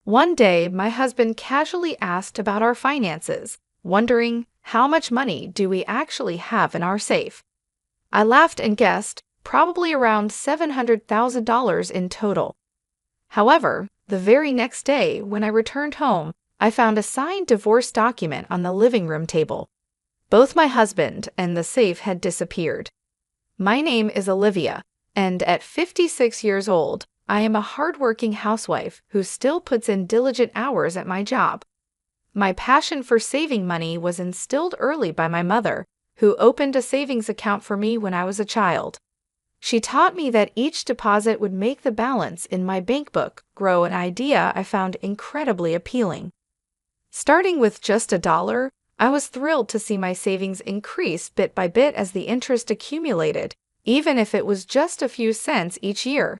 One day, my husband casually asked about our finances, wondering how much money do we actually have in our safe. I laughed and guessed probably around $700,000 in total. However, the very next day, when I returned home, I found a signed divorce document on the living room table. Both my husband and the safe had disappeared. My name is Olivia, and at 56 years old, I am a hardworking housewife who still puts in diligent hours at my job. My passion for saving money was instilled early by my mother, who opened a savings account for me when I was a child. She taught me that each deposit would make the balance in my bank book grow, an idea I found incredibly appealing. Starting with just $1, I was thrilled to see my savings increase bit by bit as the interest accumulated, even if it was just a few cents each year.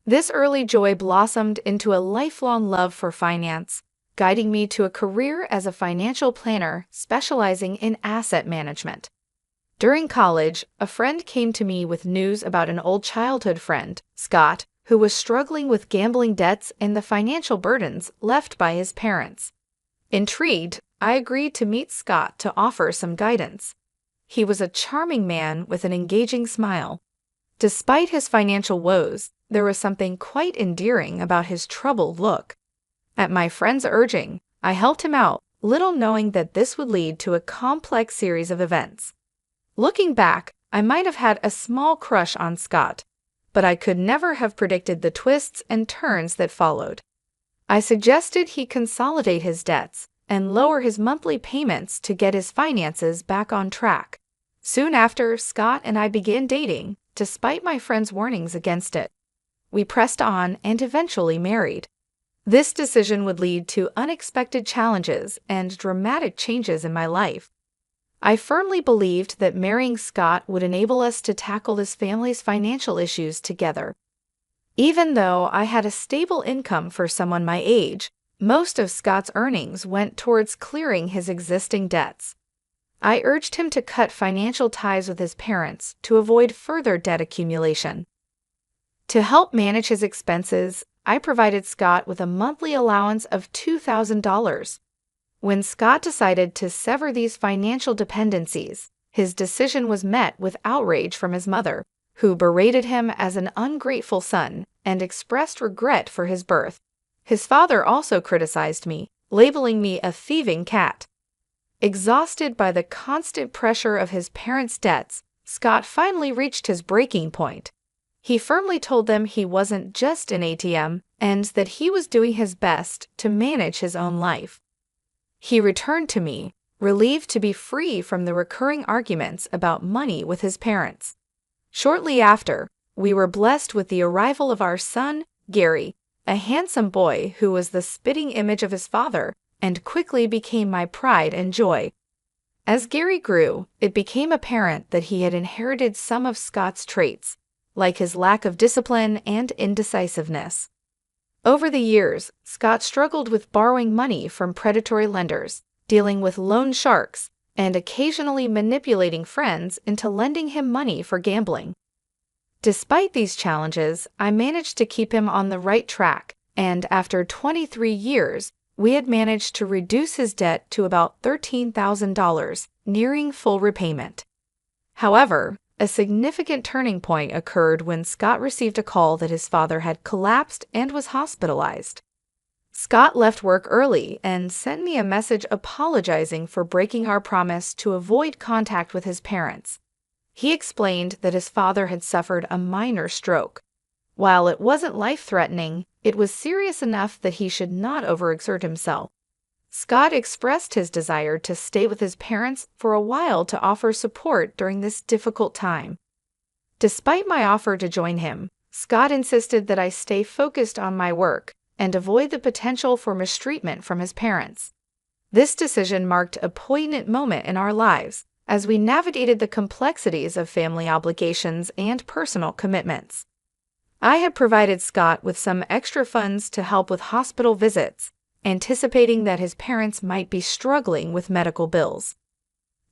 This early joy blossomed into a lifelong love for finance, guiding me to a career as a financial planner specializing in asset management. During college, a friend came to me with news about an old childhood friend, Scott, who was struggling with gambling debts and the financial burdens left by his parents. Intrigued, I agreed to meet Scott to offer some guidance. He was a charming man with an engaging smile. Despite his financial woes, there was something quite endearing about his troubled look. At my friend's urging, I helped him out, little knowing that this would lead to a complex series of events. Looking back, I might have had a small crush on Scott, but I could never have predicted the twists and turns that followed. I suggested he consolidate his debts and lower his monthly payments to get his finances back on track. Soon after, Scott and I began dating, despite my friend's warnings against it. We pressed on and eventually married. This decision would lead to unexpected challenges and dramatic changes in my life. I firmly believed that marrying Scott would enable us to tackle this family's financial issues together. Even though I had a stable income for someone my age, most of Scott's earnings went towards clearing his existing debts. I urged him to cut financial ties with his parents to avoid further debt accumulation. To help manage his expenses, I provided Scott with a monthly allowance of $2,000. When Scott decided to sever these financial dependencies, his decision was met with outrage from his mother, who berated him as an ungrateful son and expressed regret for his birth. His father also criticized me, labeling me a thieving cat. Exhausted by the constant pressure of his parents' debts, Scott finally reached his breaking point. He firmly told them he wasn't just an ATM and that he was doing his best to manage his own life. He returned to me, relieved to be free from the recurring arguments about money with his parents. Shortly after, we were blessed with the arrival of our son, Gary, a handsome boy who was the spitting image of his father and quickly became my pride and joy. As Gary grew, it became apparent that he had inherited some of Scott's traits, like his lack of discipline and indecisiveness. Over the years, Scott struggled with borrowing money from predatory lenders, dealing with loan sharks, and occasionally manipulating friends into lending him money for gambling. Despite these challenges, I managed to keep him on the right track, and after 23 years, we had managed to reduce his debt to about $13,000, nearing full repayment. However, a significant turning point occurred when Scott received a call that his father had collapsed and was hospitalized. Scott left work early and sent me a message apologizing for breaking our promise to avoid contact with his parents. He explained that his father had suffered a minor stroke. While it wasn't life-threatening, it was serious enough that he should not overexert himself. Scott expressed his desire to stay with his parents for a while to offer support during this difficult time. Despite my offer to join him, Scott insisted that I stay focused on my work and avoid the potential for mistreatment from his parents. This decision marked a poignant moment in our lives as we navigated the complexities of family obligations and personal commitments. I had provided Scott with some extra funds to help with hospital visits, anticipating that his parents might be struggling with medical bills.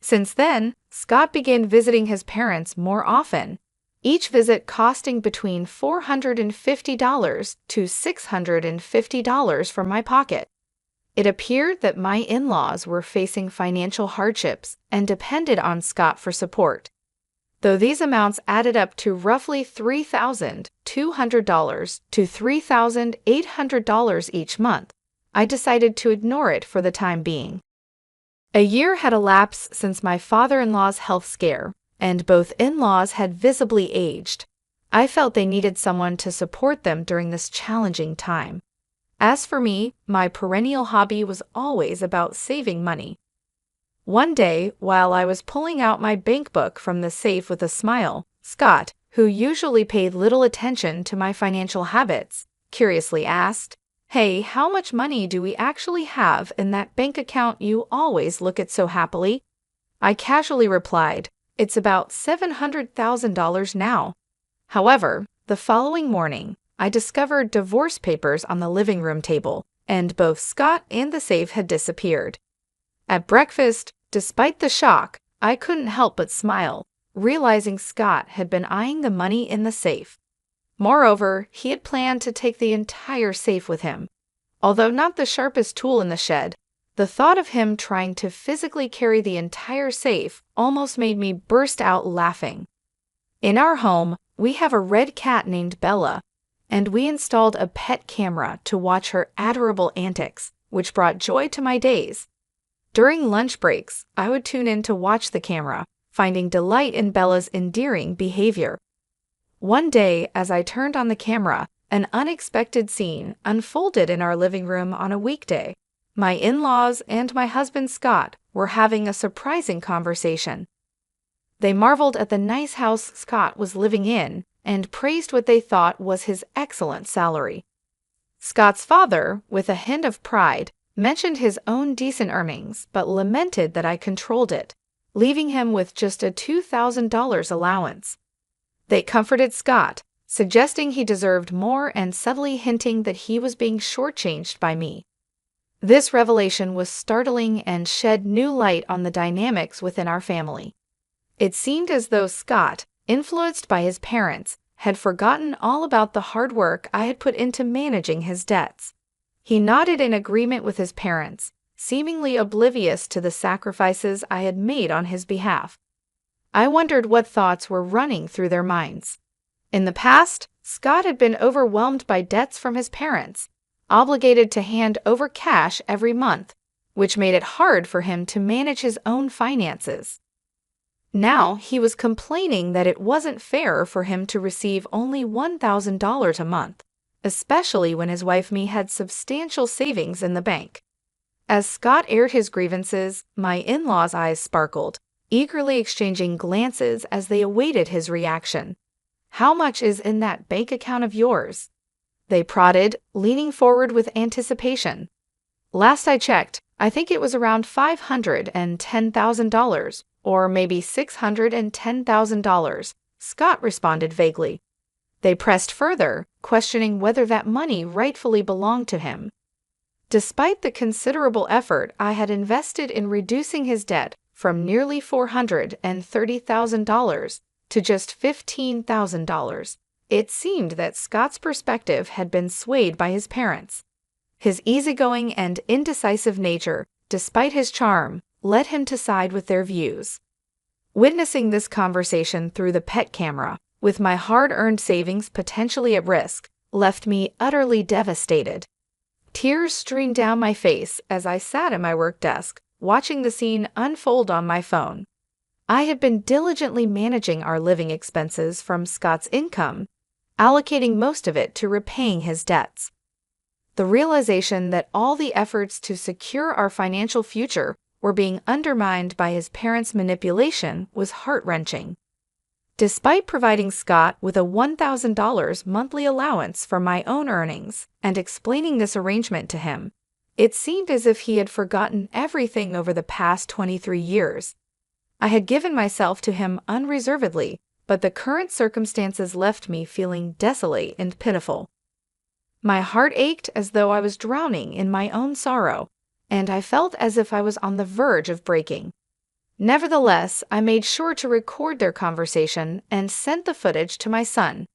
Since then, Scott began visiting his parents more often, each visit costing between $450 to $650 from my pocket. It appeared that my in-laws were facing financial hardships and depended on Scott for support. Though these amounts added up to roughly $3,200 to $3,800 each month, I decided to ignore it for the time being. A year had elapsed since my father-in-law's health scare, and both in-laws had visibly aged. I felt they needed someone to support them during this challenging time. As for me, my perennial hobby was always about saving money. One day, while I was pulling out my bank book from the safe with a smile, Scott, who usually paid little attention to my financial habits, curiously asked, "Hey, how much money do we actually have in that bank account you always look at so happily?" I casually replied, "It's about $700,000 now." However, the following morning, I discovered divorce papers on the living room table, and both Scott and the safe had disappeared. At breakfast, despite the shock, I couldn't help but smile, realizing Scott had been eyeing the money in the safe. Moreover, he had planned to take the entire safe with him. Although not the sharpest tool in the shed, the thought of him trying to physically carry the entire safe almost made me burst out laughing. In our home, we have a red cat named Bella, and we installed a pet camera to watch her adorable antics, which brought joy to my days. During lunch breaks, I would tune in to watch the camera, finding delight in Bella's endearing behavior. One day, as I turned on the camera, an unexpected scene unfolded in our living room on a weekday. My in-laws and my husband Scott were having a surprising conversation. They marveled at the nice house Scott was living in and praised what they thought was his excellent salary. Scott's father, with a hint of pride, mentioned his own decent earnings but lamented that I controlled it, leaving him with just a $2,000 allowance. They comforted Scott, suggesting he deserved more and subtly hinting that he was being shortchanged by me. This revelation was startling and shed new light on the dynamics within our family. It seemed as though Scott, influenced by his parents, had forgotten all about the hard work I had put into managing his debts. He nodded in agreement with his parents, seemingly oblivious to the sacrifices I had made on his behalf. I wondered what thoughts were running through their minds. In the past, Scott had been overwhelmed by debts from his parents, obligated to hand over cash every month, which made it hard for him to manage his own finances. Now he was complaining that it wasn't fair for him to receive only $1,000 a month, especially when his wife and me had substantial savings in the bank. As Scott aired his grievances, my in-laws' eyes sparkled, eagerly exchanging glances as they awaited his reaction. "How much is in that bank account of yours?" they prodded, leaning forward with anticipation. "Last I checked, I think it was around $510,000, or maybe $610,000, Scott responded vaguely. They pressed further, questioning whether that money rightfully belonged to him. Despite the considerable effort I had invested in reducing his debt from nearly $430,000 to just $15,000, it seemed that Scott's perspective had been swayed by his parents. His easygoing and indecisive nature, despite his charm, led him to side with their views. Witnessing this conversation through the pet camera, with my hard-earned savings potentially at risk, left me utterly devastated. Tears streamed down my face as I sat at my work desk, watching the scene unfold on my phone. I had been diligently managing our living expenses from Scott's income, allocating most of it to repaying his debts. The realization that all the efforts to secure our financial future were being undermined by his parents' manipulation was heart-wrenching. Despite providing Scott with a $1,000 monthly allowance from my own earnings and explaining this arrangement to him, it seemed as if he had forgotten everything over the past 23 years. I had given myself to him unreservedly, but the current circumstances left me feeling desolate and pitiful. My heart ached as though I was drowning in my own sorrow, and I felt as if I was on the verge of breaking. Nevertheless, I made sure to record their conversation and sent the footage to my son.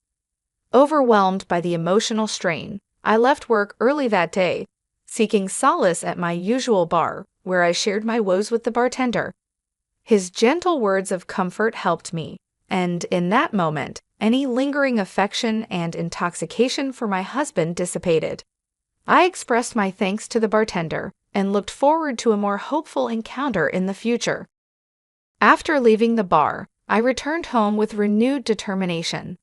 Overwhelmed by the emotional strain, I left work early that day, seeking solace at my usual bar, where I shared my woes with the bartender. His gentle words of comfort helped me, and in that moment, any lingering affection and intoxication for my husband dissipated. I expressed my thanks to the bartender and looked forward to a more hopeful encounter in the future. After leaving the bar, I returned home with renewed determination.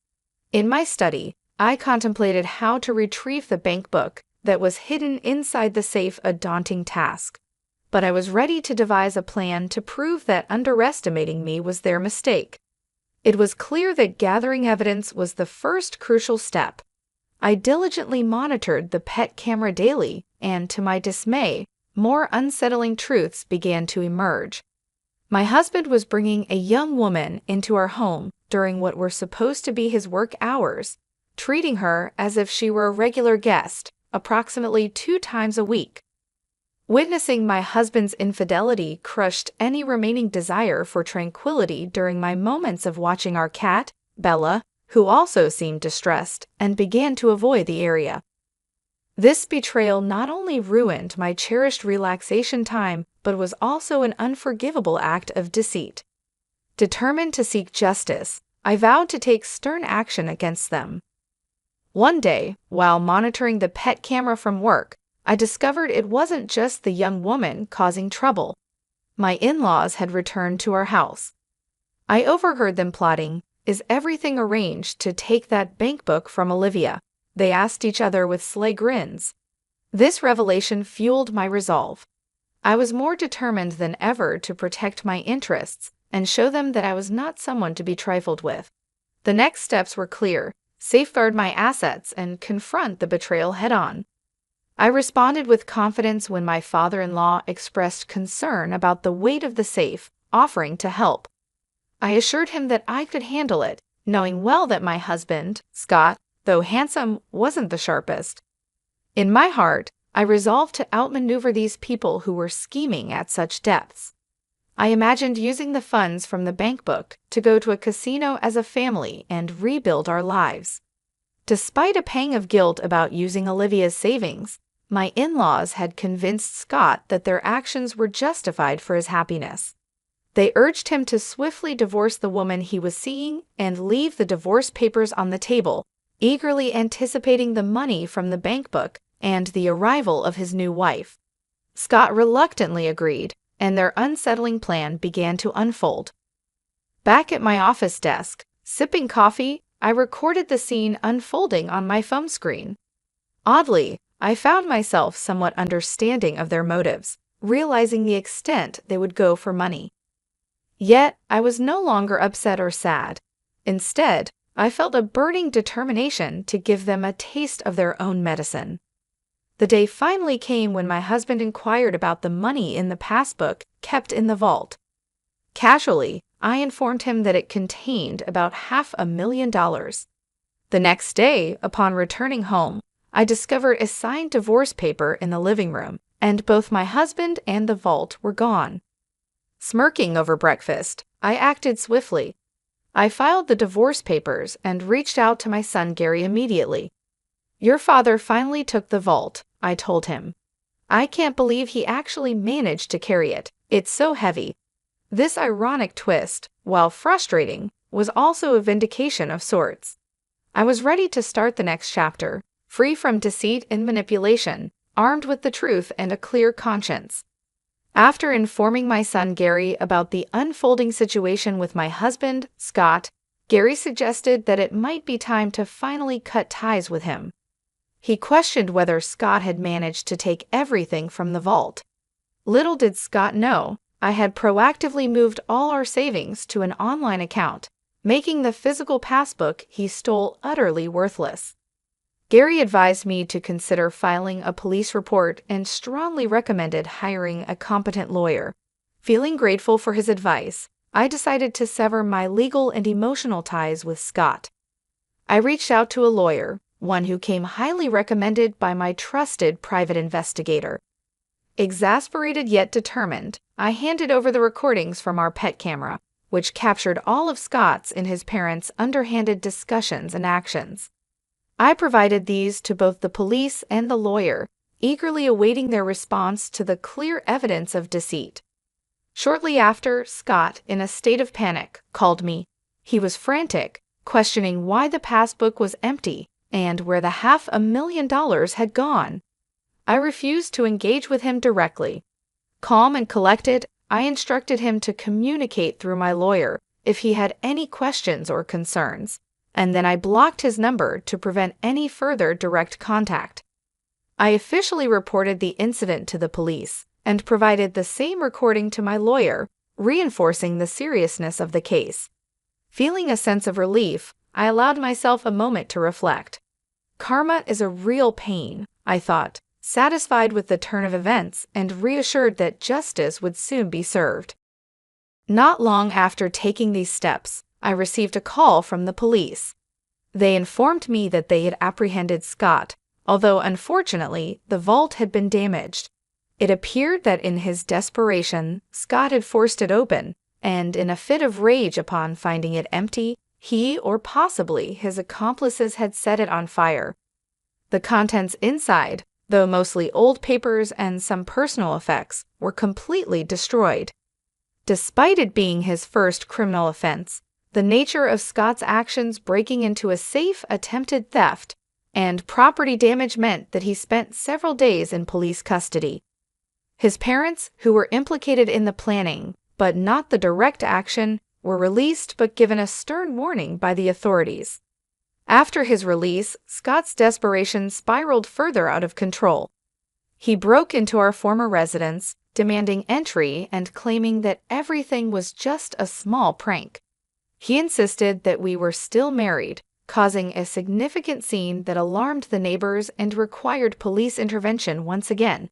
In my study, I contemplated how to retrieve the bank book that was hidden inside the safe, a daunting task. But I was ready to devise a plan to prove that underestimating me was their mistake. It was clear that gathering evidence was the first crucial step. I diligently monitored the pet camera daily, and to my dismay, more unsettling truths began to emerge. My husband was bringing a young woman into our home during what were supposed to be his work hours, treating her as if she were a regular guest, approximately 2 times a week. Witnessing my husband's infidelity crushed any remaining desire for tranquility during my moments of watching our cat, Bella, who also seemed distressed and began to avoid the area. This betrayal not only ruined my cherished relaxation time, but was also an unforgivable act of deceit. Determined to seek justice, I vowed to take stern action against them. One day, while monitoring the pet camera from work, I discovered it wasn't just the young woman causing trouble. My in-laws had returned to our house. I overheard them plotting, "Is everything arranged to take that bank book from Olivia?" They asked each other with sly grins. This revelation fueled my resolve. I was more determined than ever to protect my interests and show them that I was not someone to be trifled with. The next steps were clear: safeguard my assets and confront the betrayal head-on. I responded with confidence when my father-in-law expressed concern about the weight of the safe, offering to help. I assured him that I could handle it, knowing well that my husband, Scott, though handsome, wasn't the sharpest. In my heart, I resolved to outmaneuver these people who were scheming at such depths. I imagined using the funds from the bank book to go to a casino as a family and rebuild our lives. Despite a pang of guilt about using Olivia's savings, my in-laws had convinced Scott that their actions were justified for his happiness. They urged him to swiftly divorce the woman he was seeing and leave the divorce papers on the table, eagerly anticipating the money from the bank book and the arrival of his new wife. Scott reluctantly agreed, and their unsettling plan began to unfold. Back at my office desk, sipping coffee, I recorded the scene unfolding on my phone screen. Oddly, I found myself somewhat understanding of their motives, realizing the extent they would go for money. Yet, I was no longer upset or sad. Instead, I felt a burning determination to give them a taste of their own medicine. The day finally came when my husband inquired about the money in the passbook kept in the vault. Casually, I informed him that it contained about $500,000. The next day, upon returning home, I discovered a signed divorce paper in the living room, and both my husband and the vault were gone. Smirking over breakfast, I acted swiftly. I filed the divorce papers and reached out to my son Gary immediately. "Your father finally took the vault," I told him. "I can't believe he actually managed to carry it. It's so heavy." This ironic twist, while frustrating, was also a vindication of sorts. I was ready to start the next chapter, free from deceit and manipulation, armed with the truth and a clear conscience. After informing my son Gary about the unfolding situation with my husband, Scott, Gary suggested that it might be time to finally cut ties with him. He questioned whether Scott had managed to take everything from the vault. Little did Scott know, I had proactively moved all our savings to an online account, making the physical passbook he stole utterly worthless. Gary advised me to consider filing a police report and strongly recommended hiring a competent lawyer. Feeling grateful for his advice, I decided to sever my legal and emotional ties with Scott. I reached out to a lawyer, one who came highly recommended by my trusted private investigator. Exasperated yet determined, I handed over the recordings from our pet camera, which captured all of Scott's and his parents' underhanded discussions and actions. I provided these to both the police and the lawyer, eagerly awaiting their response to the clear evidence of deceit. Shortly after, Scott, in a state of panic, called me. He was frantic, questioning why the passbook was empty and where the $500,000 had gone. I refused to engage with him directly. Calm and collected, I instructed him to communicate through my lawyer if he had any questions or concerns, and then I blocked his number to prevent any further direct contact. I officially reported the incident to the police and provided the same recording to my lawyer, reinforcing the seriousness of the case. Feeling a sense of relief, I allowed myself a moment to reflect. Karma is a real pain, I thought, satisfied with the turn of events and reassured that justice would soon be served. Not long after taking these steps, I received a call from the police. They informed me that they had apprehended Scott, although unfortunately the vault had been damaged. It appeared that in his desperation, Scott had forced it open, and in a fit of rage upon finding it empty, he or possibly his accomplices had set it on fire. The contents inside, though mostly old papers and some personal effects, were completely destroyed. Despite it being his first criminal offense, the nature of Scott's actions breaking into a safe attempted theft and property damage meant that he spent several days in police custody. His parents, who were implicated in the planning, but not the direct action, were released but given a stern warning by the authorities. After his release, Scott's desperation spiraled further out of control. He broke into our former residence, demanding entry and claiming that everything was just a small prank. He insisted that we were still married, causing a significant scene that alarmed the neighbors and required police intervention once again.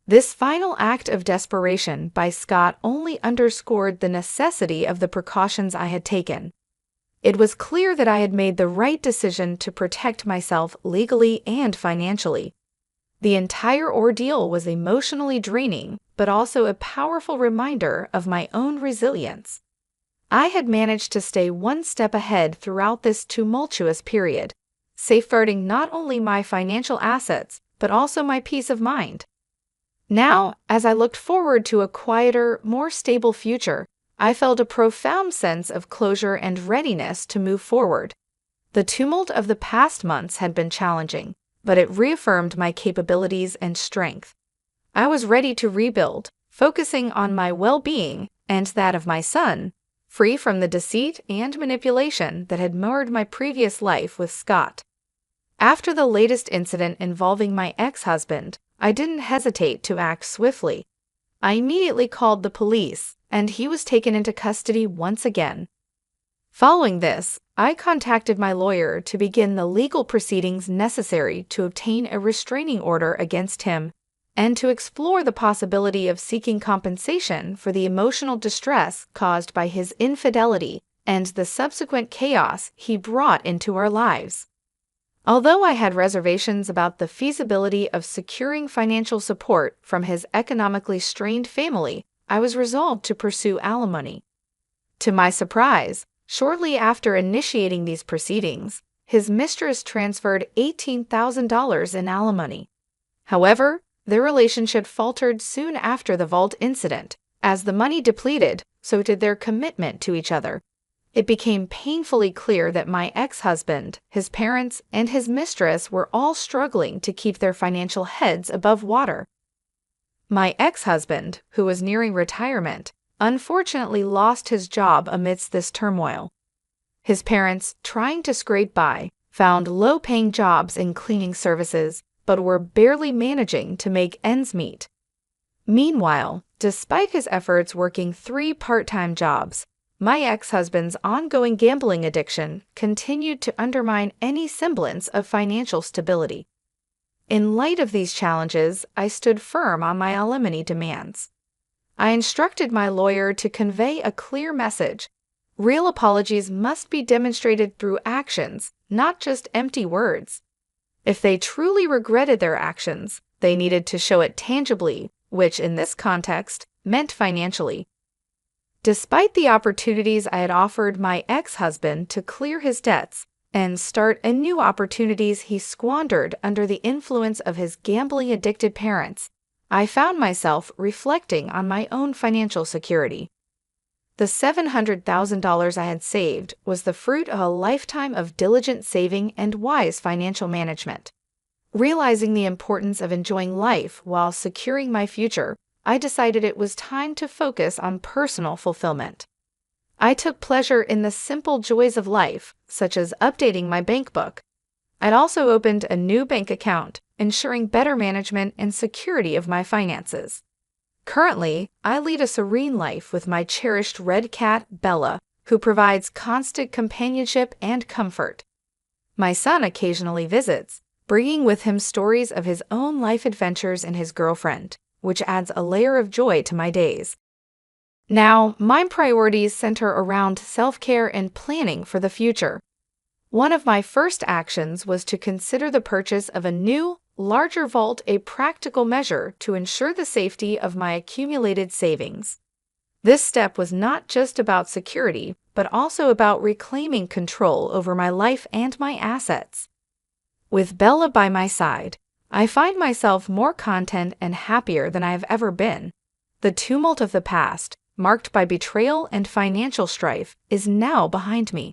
This final act of desperation by Scott only underscored the necessity of the precautions I had taken. It was clear that I had made the right decision to protect myself legally and financially. The entire ordeal was emotionally draining, but also a powerful reminder of my own resilience. I had managed to stay one step ahead throughout this tumultuous period, safeguarding not only my financial assets, but also my peace of mind. Now, as I looked forward to a quieter, more stable future, I felt a profound sense of closure and readiness to move forward. The tumult of the past months had been challenging, but it reaffirmed my capabilities and strength. I was ready to rebuild, focusing on my well-being and that of my son, free from the deceit and manipulation that had marred my previous life with Scott. After the latest incident involving my ex-husband, I didn't hesitate to act swiftly. I immediately called the police, and he was taken into custody once again. Following this, I contacted my lawyer to begin the legal proceedings necessary to obtain a restraining order against him and to explore the possibility of seeking compensation for the emotional distress caused by his infidelity and the subsequent chaos he brought into our lives. Although I had reservations about the feasibility of securing financial support from his economically strained family, I was resolved to pursue alimony. To my surprise, shortly after initiating these proceedings, his mistress transferred $18,000 in alimony. However, their relationship faltered soon after the vault incident. As the money depleted, so did their commitment to each other. It became painfully clear that my ex-husband, his parents, and his mistress were all struggling to keep their financial heads above water. My ex-husband, who was nearing retirement, unfortunately lost his job amidst this turmoil. His parents, trying to scrape by, found low-paying jobs in cleaning services, but were barely managing to make ends meet. Meanwhile, despite his efforts working 3 part-time jobs, my ex-husband's ongoing gambling addiction continued to undermine any semblance of financial stability. In light of these challenges, I stood firm on my alimony demands. I instructed my lawyer to convey a clear message. Real apologies must be demonstrated through actions, not just empty words. If they truly regretted their actions, they needed to show it tangibly which in this context meant financially. Despite the opportunities I had offered my ex-husband to clear his debts and start anew opportunities he squandered under the influence of his gambling-addicted parents, I found myself reflecting on my own financial security. The $700,000 I had saved was the fruit of a lifetime of diligent saving and wise financial management. Realizing the importance of enjoying life while securing my future, I decided it was time to focus on personal fulfillment. I took pleasure in the simple joys of life, such as updating my bank book. I'd also opened a new bank account, ensuring better management and security of my finances. Currently, I lead a serene life with my cherished red cat, Bella, who provides constant companionship and comfort. My son occasionally visits, bringing with him stories of his own life adventures and his girlfriend, which adds a layer of joy to my days. Now, my priorities center around self-care and planning for the future. One of my first actions was to consider the purchase of a new, larger vault, a practical measure to ensure the safety of my accumulated savings. This step was not just about security, but also about reclaiming control over my life and my assets. With Bella by my side, I find myself more content and happier than I have ever been. The tumult of the past, marked by betrayal and financial strife, is now behind me.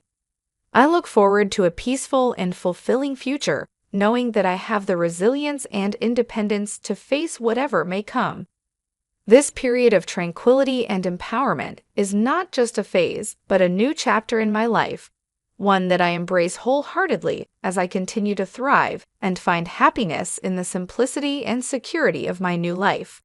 I look forward to a peaceful and fulfilling future, knowing that I have the resilience and independence to face whatever may come. This period of tranquility and empowerment is not just a phase, but a new chapter in my life, one that I embrace wholeheartedly as I continue to thrive and find happiness in the simplicity and security of my new life.